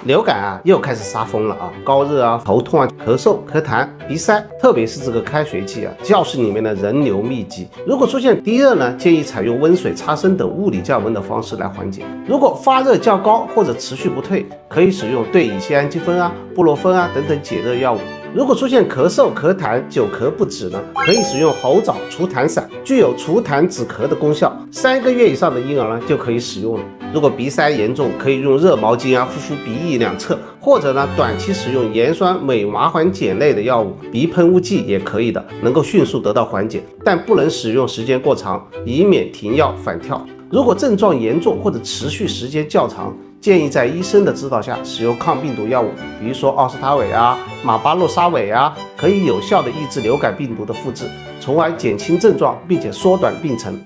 流感又开始杀疯了高热头痛咳嗽、咳痰、鼻塞，特别是这个开学季教室里面的人流密集，如果出现低热呢，建议采用温水擦身等物理降温的方式来缓解。如果发热较高或者持续不退，可以使用对乙酰氨基酚布洛芬等等解热药物。如果出现咳嗽、咳痰、久咳不止呢，可以使用猴枣除痰散，具有除痰止咳的功效，3个月以上的婴儿呢就可以使用了。如果鼻塞严重，可以用热毛巾敷鼻翼两侧，或者呢短期使用盐酸镁麻环碱类的药物，鼻喷雾剂也可以的，能够迅速得到缓解，但不能使用时间过长，以免停药反跳。如果症状严重或者持续时间较长，建议在医生的指导下使用抗病毒药物，比如说奥司他韦马巴洛沙韦可以有效的抑制流感病毒的复制，从而减轻症状并且缩短病程。